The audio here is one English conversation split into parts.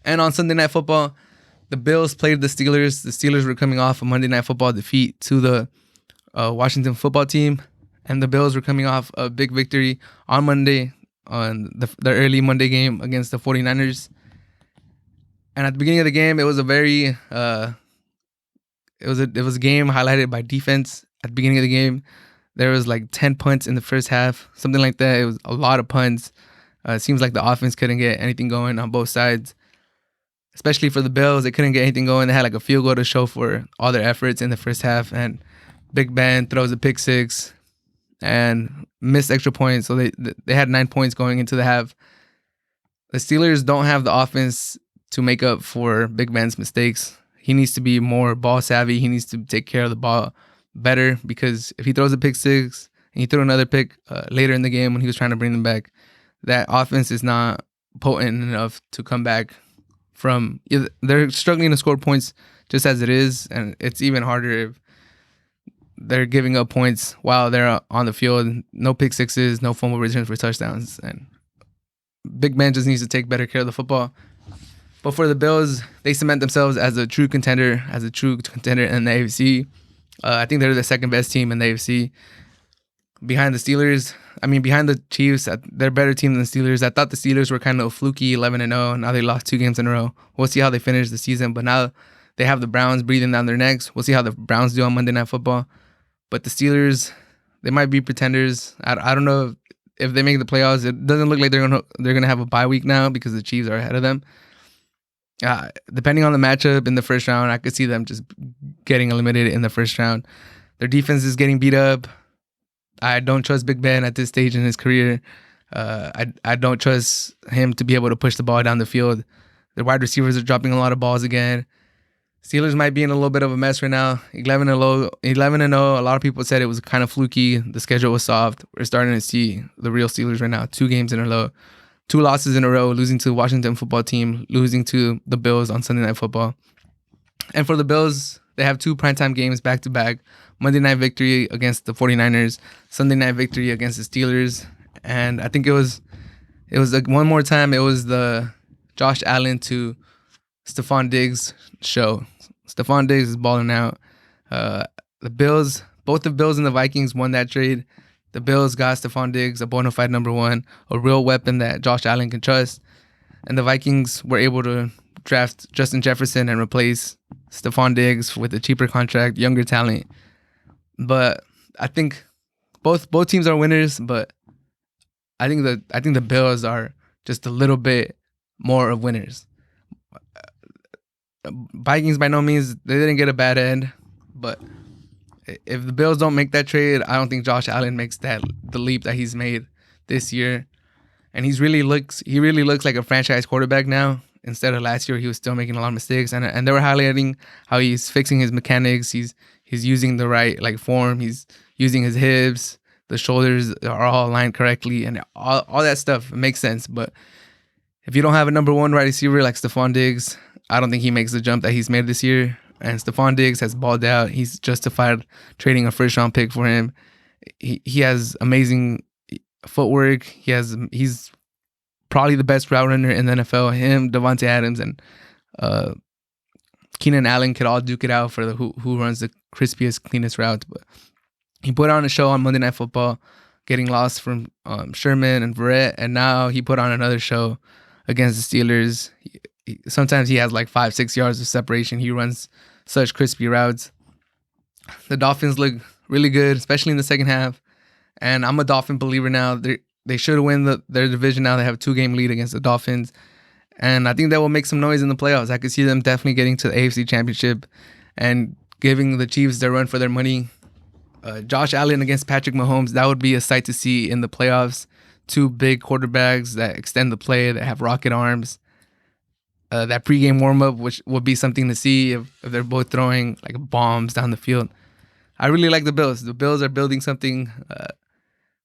And on Sunday Night Football, the Bills played the Steelers. The Steelers were coming off a Monday Night Football defeat to the Washington football team. And the Bills were coming off a big victory on Monday on the early Monday game against the 49ers. And at the beginning of the game, it was a very it was a game highlighted by defense. At the beginning of the game, there was like 10 punts in the first half, something like that. It was a lot of punts. It seems like the offense couldn't get anything going on both sides. Especially for the Bills, they couldn't get anything going. They had like a field goal to show for all their efforts in the first half, and Big Ben throws a pick six and missed extra points. So they had 9 points going into the half. The Steelers don't have the offense to make up for Big Ben's mistakes. He needs to be more ball savvy. He needs to take care of the ball better, because if he throws a pick six and he threw another pick later in the game when he was trying to bring them back, that offense is not potent enough to come back from. They're struggling to score points just as it is, and it's even harder if they're giving up points while they're on the field. No pick sixes, no fumble returns for touchdowns, and Big Ben just needs to take better care of the football. But for the Bills, they cement themselves as a true contender in the AFC. I think they're the second best team in the AFC. Behind the Chiefs, they're a better team than the Steelers. I thought the Steelers were kind of fluky, 11-0. Now they lost 2 games in a row. We'll see how they finish the season. But now they have the Browns breathing down their necks. We'll see how the Browns do on Monday Night Football. But the Steelers, they might be pretenders. I don't know if they make the playoffs. It doesn't look like they're gonna have a bye week now because the Chiefs are ahead of them. Depending on the matchup in the first round, I could see them just getting eliminated in the first round. Their defense is getting beat up. I don't trust Big Ben at this stage in his career. I don't trust him to be able to push the ball down the field. The wide receivers are dropping a lot of balls again. Steelers might be in a little bit of a mess right now. 11-0. A lot of people said it was kind of fluky. The schedule was soft. We're starting to see the real Steelers right now. 2 games in a row. 2 losses in a row, losing to the Washington football team, losing to the Bills on Sunday Night Football. And for the Bills, they have 2 primetime games back-to-back. Monday night victory against the 49ers, Sunday night victory against the Steelers. And I think it was like one more time, it was the Josh Allen to Stefon Diggs show. Stefon Diggs is balling out. The Bills, both the Bills and the Vikings won that trade. The Bills got Stefon Diggs, a bona fide number 1, a real weapon that Josh Allen can trust. And the Vikings were able to draft Justin Jefferson and replace Stefon Diggs with a cheaper contract, younger talent. But I think both teams are winners, but I think the Bills are just a little bit more of winners. Vikings, by no means, they didn't get a bad end, but if the Bills don't make that trade, I don't think Josh Allen makes the leap that he's made this year. And he really looks like a franchise quarterback now. Instead of last year, he was still making a lot of mistakes, and they were highlighting how he's fixing his mechanics. He's using the right form. He's using his hips. The shoulders are all aligned correctly, and all that stuff makes sense. But if you don't have a number 1 wide receiver like Stefon Diggs, I don't think he makes the jump that he's made this year. And Stefon Diggs has balled out. He's justified trading a first-round pick for him. He has amazing footwork. He's probably the best route runner in the NFL. Him, Devontae Adams, and Keenan Allen could all duke it out for who runs the crispiest, cleanest routes. But he put on a show on Monday Night Football, getting lost from Sherman and Verrett, and now he put on another show against the Steelers. Sometimes he has 5-6 yards of separation. He runs such crispy routes. The Dolphins look really good, especially in the second half. And I'm a Dolphin believer now. They should win their division now. They have a 2-game lead against the Dolphins. And I think that will make some noise in the playoffs. I could see them definitely getting to the AFC Championship and giving the Chiefs their run for their money. Josh Allen against Patrick Mahomes, that would be a sight to see in the playoffs. 2 big quarterbacks that extend the play, that have rocket arms. That pregame warm-up, which would be something to see if they're both throwing bombs down the field. I really like the Bills. The Bills are building something.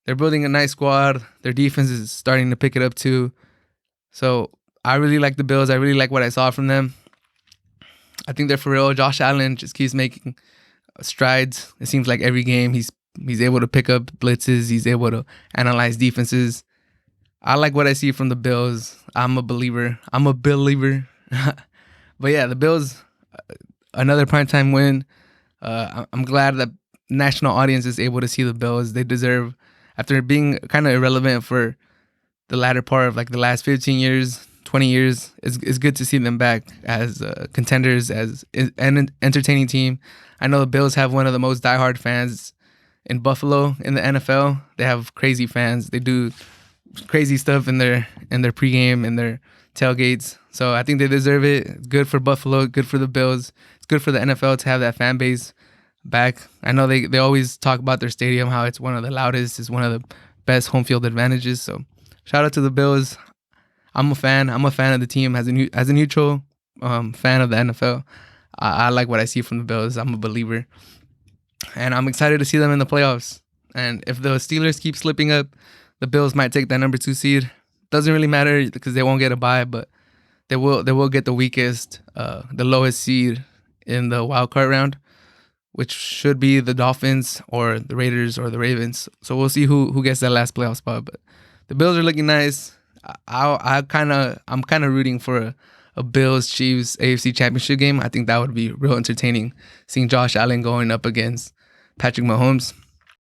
They're building a nice squad. Their defense is starting to pick it up too. So I really like the Bills. I really like what I saw from them. I think they're for real. Josh Allen just keeps making strides. It seems like every game he's able to pick up blitzes. He's able to analyze defenses. I like what I see from the Bills. I'm a believer. But yeah, the Bills, another primetime win. I'm glad that national audience is able to see the Bills. They deserve, after being kind of irrelevant for the latter part of like the last 15 years, 20 years, it's good to see them back as contenders, as an entertaining team. I know the Bills have one of the most diehard fans in Buffalo in the NFL. They have crazy fans. They do crazy stuff in their pregame and their tailgates. So I think they deserve it. It's good for Buffalo, good for the Bills. It's good for the NFL to have that fan base back. I know they always talk about their stadium, how it's one of the loudest, it's one of the best home field advantages. So shout out to the Bills. I'm a fan. I'm a fan of the team as a neutral fan of the NFL. I like what I see from the Bills. I'm a believer, and I'm excited to see them in the playoffs. And if the Steelers keep slipping up, the Bills might take that number 2 seed. Doesn't really matter because they won't get a bye, but they will get the weakest, the lowest seed in the wild card round, which should be the Dolphins or the Raiders or the Ravens. So we'll see who gets that last playoff spot. But the Bills are looking nice. I'm kind of rooting for a Bills Chiefs AFC Championship game. I think that would be real entertaining, seeing Josh Allen going up against Patrick Mahomes.